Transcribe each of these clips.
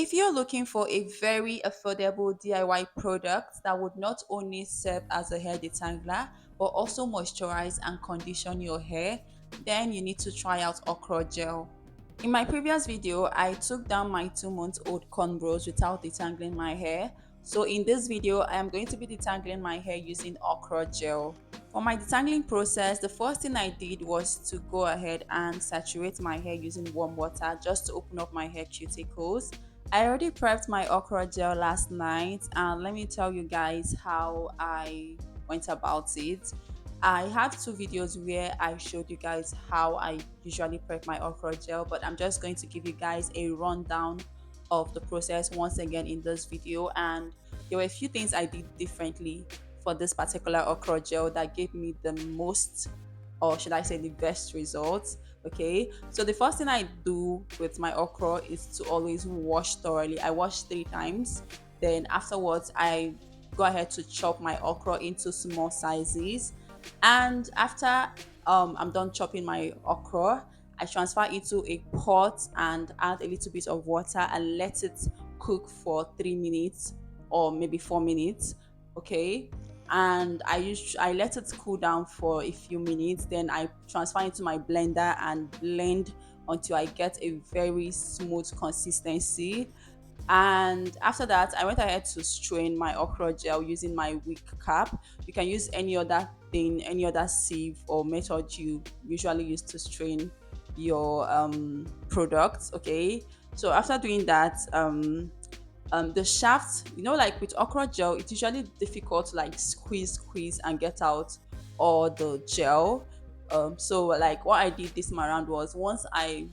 If you're looking for a very affordable DIY product that would not only serve as a hair detangler but also moisturize and condition your hair, then you need to try out Okra Gel. In my previous video, I took down my 2-month-old cornrows without detangling my hair. So in this video, I am going to be detangling my hair using Okra Gel. For my detangling process, the first thing I did was to go ahead and saturate my hair using warm water just to open up my hair cuticles. I already prepped my okra gel last night, and let me tell you guys how I went about it. I have two videos where I showed you guys how I usually prep my okra gel, but I'm just going to give you guys a rundown of the process once again in this video. And there were a few things I did differently for this particular okra gel that gave me the most, or should I say the best results. Okay, so the first thing I do with my okra is to always wash thoroughly. I wash 3 times. Then afterwards I go ahead to chop my okra into small sizes. And after I'm done chopping my okra, I transfer it to a pot and add a little bit of water and let it cook for 3 minutes or maybe 4 minutes. Okay, and I let it cool down for a few minutes. Then I transfer it to my blender and blend until I get a very smooth consistency. And after that, I went ahead to strain my okra gel using my wick cap. You can use any other thing, any other sieve or method you usually use to strain your products. Okay, so after doing that, the shaft, like with okra gel, it's usually difficult to like squeeze and get out all the gel. So like what I did this time around was once I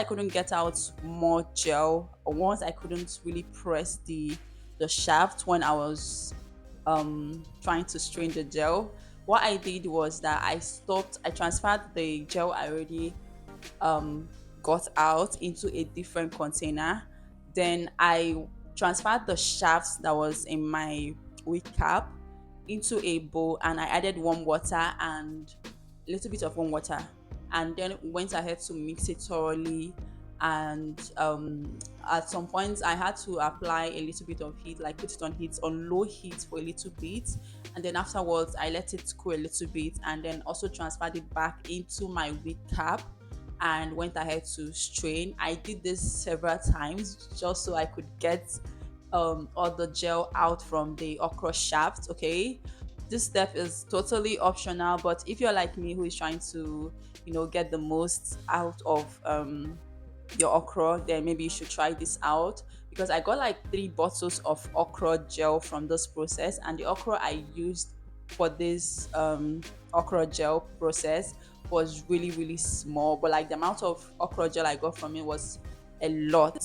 couldn't get out more gel, or once I couldn't really press the shaft when I was trying to strain the gel, what I did was that I transferred the gel I already got out into a different container. Then I transferred the shafts that was in my wig cap into a bowl, and I added warm water and a little bit of warm water, and then went ahead to mix it thoroughly. And at some points I had to apply a little bit of heat, like put it on heat, on low heat for a little bit. And then afterwards I let it cool a little bit, and then also transferred it back into my wig cap and went ahead to strain. I did this several times just so I could get all the gel out from the okra shaft. Okay, this step is totally optional, but if you're like me who is trying to get the most out of your okra, then maybe you should try this out, because I got like 3 bottles of okra gel from this process, and the okra I used for this okra gel process was really small, but like the amount of okra gel I got from it was a lot.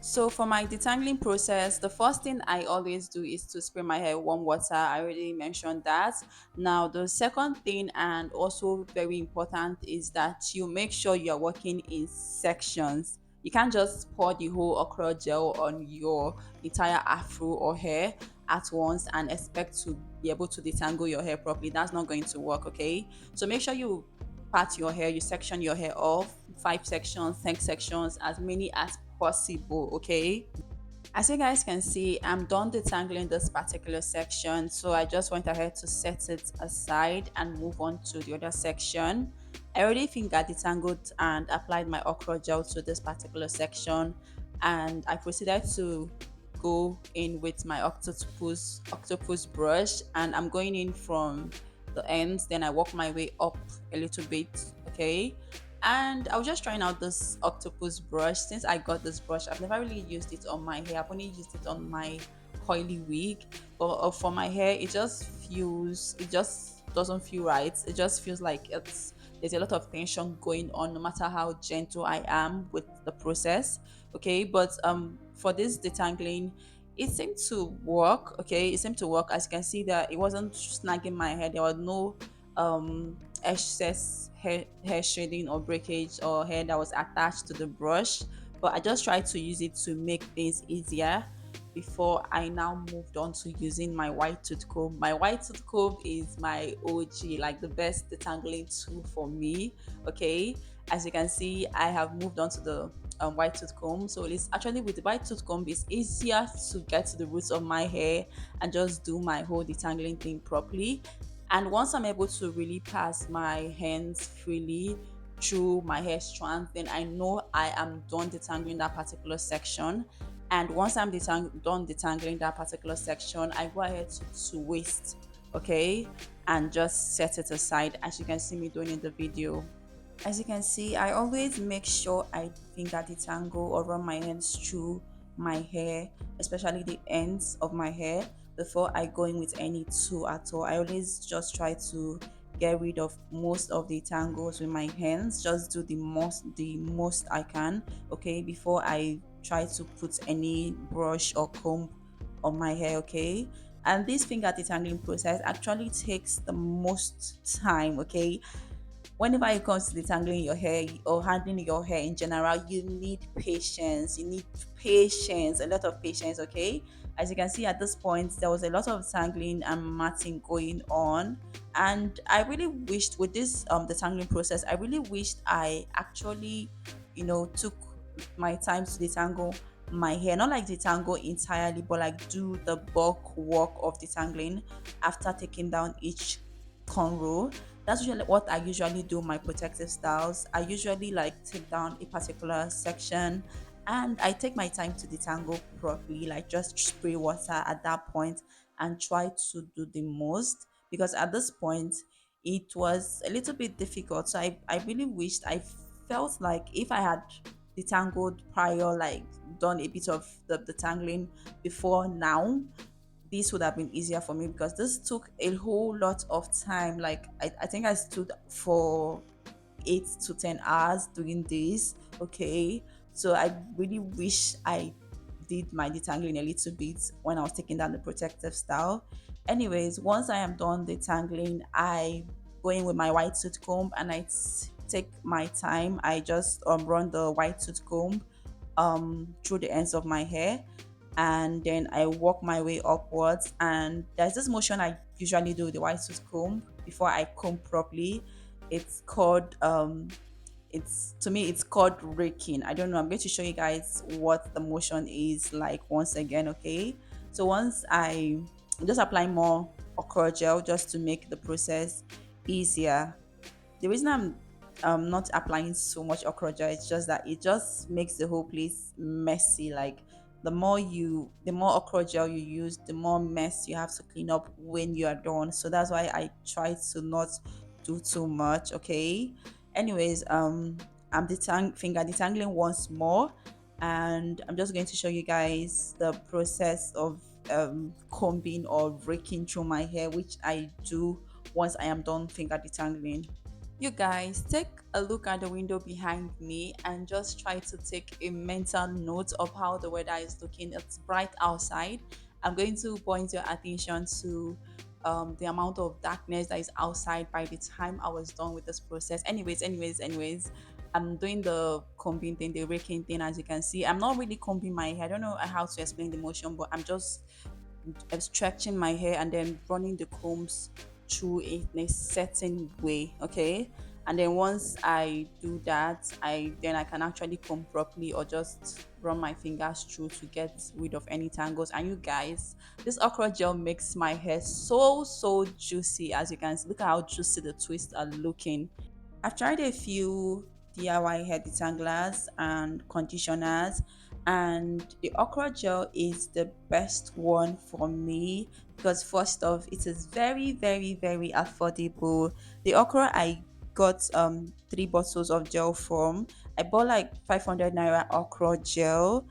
So for my detangling process, the first thing I always do is to spray my hair warm water. I already mentioned that. Now the second thing, and also very important, is that you make sure you're working in sections. You can't just pour the whole okra gel on your entire afro or hair at once and expect to be able to detangle your hair properly. That's not going to work. Okay, so make sure you part your hair, you section your hair off, 5 sections, 10 sections, as many as possible. Okay, as you guys can see, I'm done detangling this particular section, so I just went ahead to set it aside and move on to the other section. I already finger detangled and applied my okra gel to this particular section, and I proceeded to go in with my octopus brush, and I'm going in from the ends. Then I work my way up a little bit. Okay, and I was just trying out this octopus brush. Since I got this brush, I've never really used it on my hair. I've only used it on my coily wig, but for my hair it just doesn't feel right. It just feels like there's a lot of tension going on no matter how gentle I am with the process. Okay, but for this detangling, it seemed to work. Okay, it seemed to work. As you can see, that it wasn't snagging my hair. There was no excess hair shading or breakage or hair that was attached to the brush, but I just tried to use it to make things easier before I now moved on to using my white tooth comb. My white tooth comb is my OG, like the best detangling tool for me. Okay, as you can see, I have moved on to the white tooth comb. So it's actually with the white tooth comb, it's easier to get to the roots of my hair and just do my whole detangling thing properly. And once I'm able to really pass my hands freely through my hair strands, then I know I am done detangling that particular section. And once I'm done detangling that particular section, I go ahead to twist, okay, and just set it aside, as you can see me doing in the video. As you can see, I always make sure I finger detangle or run my hands through my hair, especially the ends of my hair, before I go in with any tool at all. I always just try to get rid of most of the tangles with my hands, just do the most I can, okay, before I try to put any brush or comb on my hair, okay. And this finger detangling process actually takes the most time, okay. Whenever it comes to detangling your hair or handling your hair in general, you need patience. You need patience, a lot of patience, okay? As you can see at this point, there was a lot of tangling and matting going on. And I really wished with this detangling process, I really wished I actually, took my time to detangle my hair. Not like detangle entirely, but like do the bulk work of detangling after taking down each cornrow. That's usually what I usually do my protective styles. I usually like take down a particular section and I take my time to detangle properly, like just spray water at that point and try to do the most, because at this point it was a little bit difficult. So I really wished, I felt like if I had detangled prior, like done a bit of the tangling before now, this would have been easier for me, because this took a whole lot of time. Like I think I stood for 8 to 10 hours doing this, okay. So I really wish I did my detangling a little bit when I was taking down the protective style. Anyways, once I am done detangling, I go in with my white tooth comb and take my time. I just run the white tooth comb through the ends of my hair, and then I walk my way upwards. And there's this motion I usually do with the white tooth comb before I comb properly. It's called it's to me it's called raking. I don't know, I'm going to show you guys what the motion is like once again, okay. So once I'm just applying more okra gel just to make the process easier. The reason I'm not applying so much okra gel, it's just that it just makes the whole place messy. Like the more okra gel you use, the more mess you have to clean up when you are done. So that's why I try to not do too much, okay. Anyways, I'm finger detangling once more, and I'm just going to show you guys the process of combing or raking through my hair, which I do once I am done finger detangling. You guys, take a look at the window behind me and just try to take a mental note of how the weather is looking. It's bright outside. I'm going to point your attention to the amount of darkness that is outside by the time I was done with this process. Anyways, I'm doing the combing thing, the raking thing. As you can see, I'm not really combing my hair. I don't know how to explain the motion, but I'm just stretching my hair and then running the combs through it in a certain way, okay. And then once I do that, I can actually comb properly or just run my fingers through to get rid of any tangles. And you guys, this okra gel makes my hair so juicy. As you can see, look at how juicy the twists are looking. I've tried a few DIY hair detanglers and conditioners, and the okra gel is the best one for me, because first off, it is very affordable. The okra I got 3 bottles of gel from. I bought like 500 naira okra gel,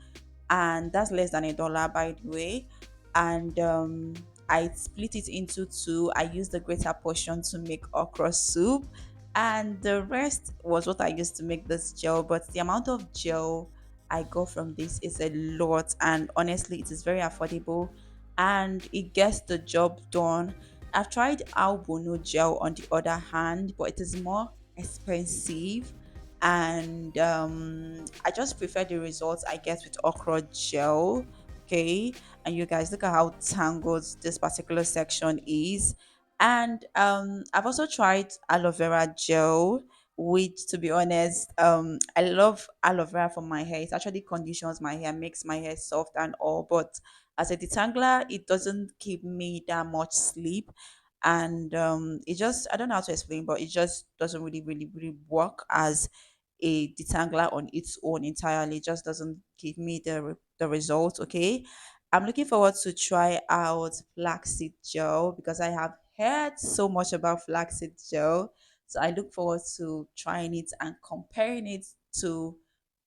and that's less than $1, by the way. And I split it into two. I used the greater portion to make okra soup, and the rest was what I used to make this gel. But the amount of gel I got from this is a lot, and honestly, it is very affordable and it gets the job done. I've tried Albono gel on the other hand, but it is more expensive, and I just prefer the results I get with okra gel, okay. And you guys, look at how tangled this particular section is. And I've also tried aloe vera gel, which to be honest, I love aloe vera for my hair. It actually conditions my hair, makes my hair soft and all. But as a detangler, it doesn't give me that much sleep. And it just, I don't know how to explain, but it just doesn't really work as a detangler on its own entirely. It just doesn't give me the result. Okay. I'm looking forward to try out flaxseed gel because I have heard so much about flaxseed gel. So I look forward to trying it and comparing it to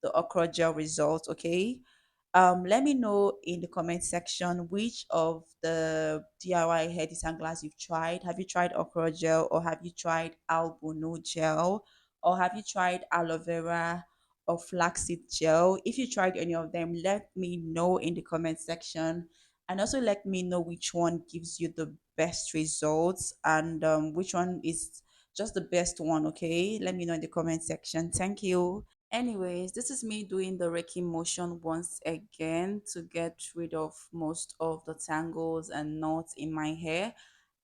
the okra gel results. Okay. Let me know in the comment section which of the DIY hair detanglers you've tried. Have you tried okra gel, or have you tried albono gel, or have you tried aloe vera or flaxseed gel? If you tried any of them, let me know in the comment section, and also let me know which one gives you the best results, and which one is just the best one. Okay, let me know in the comment section. Thank you. Anyways, this is me doing the raking motion once again to get rid of most of the tangles and knots in my hair.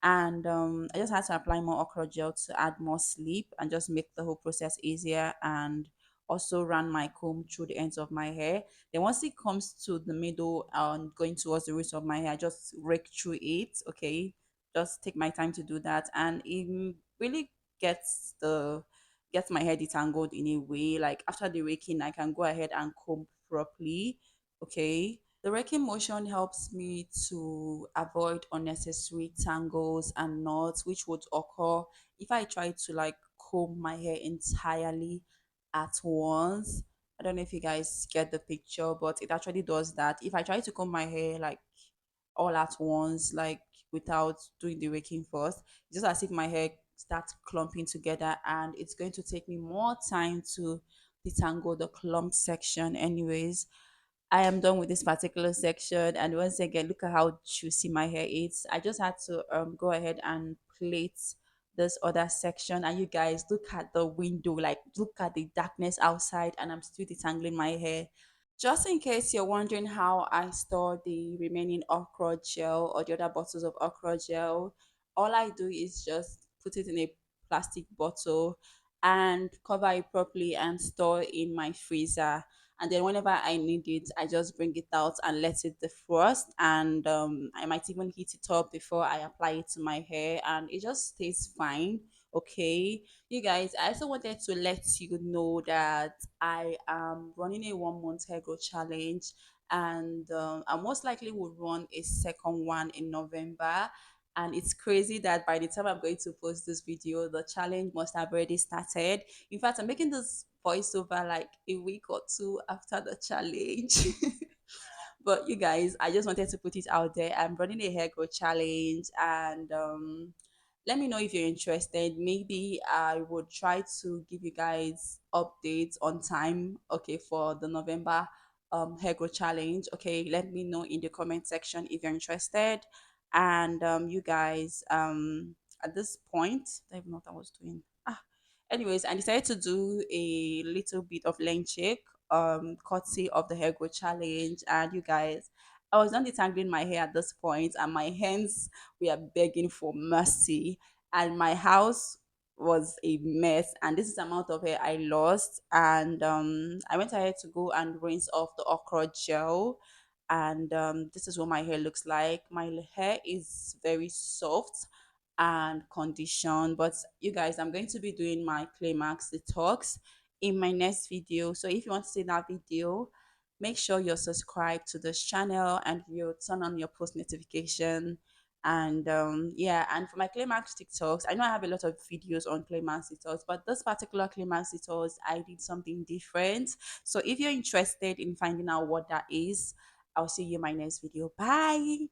And I just had to apply more okra gel to add more sleep and just make the whole process easier, and also run my comb through the ends of my hair. Then once it comes to the middle and going towards the roots of my hair, I just rake through it. Okay, just take my time to do that, and it really gets the gets my hair detangled in a way. Like after the raking, I can go ahead and comb properly. Okay. The raking motion helps me to avoid unnecessary tangles and knots, which would occur if I try to like comb my hair entirely at once. I don't know if you guys get the picture, but it actually does that. If I try to comb my hair like all at once, like without doing the raking first, it's just as if my hair starts clumping together, and it's going to take me more time to detangle the clump section. Anyways, I am done with this particular section, and once again, look at how juicy my hair is. I just had to go ahead and plait this other section, and you guys look at the window, like look at the darkness outside, and I'm still detangling my hair. Just in case you're wondering how I store the remaining okra gel or the other bottles of okra gel, all I do is just put it in a plastic bottle and cover it properly and store in my freezer. And then whenever I need it, I just bring it out and let it defrost. And I might even heat it up before I apply it to my hair, and it just stays fine. Okay, you guys, I also wanted to let you know that I am running a 1 month hair growth challenge, and I most likely will run a second one in November. And it's crazy that by the time I'm going to post this video, the challenge must have already started. In fact, I'm making this voiceover like a week or two after the challenge. But you guys, I just wanted to put it out there. I'm running a hair growth challenge, and let me know if you're interested. Maybe I would try to give you guys updates on time, okay, for the November hair growth challenge. Okay, let me know in the comment section if you're interested. And you guys, at this point, I don't even know what I was doing. Anyways, I decided to do a little bit of lane check, courtesy of the hair growth challenge. And you guys, I was done detangling my hair at this point, and my hands were begging for mercy, and my house was a mess. And this is the amount of hair I lost. And I went ahead to go and rinse off the okra gel. And this is what my hair looks like. My hair is very soft and condition. But you guys, I'm going to be doing my climax detox in my next video. So if you want to see that video, make sure you're subscribed to this channel and you turn on your post notification. And yeah, and for my climax TikToks, I know I have a lot of videos on climax detox, but this particular climax detox, I did something different. So if you're interested in finding out what that is, I'll see you in my next video. Bye.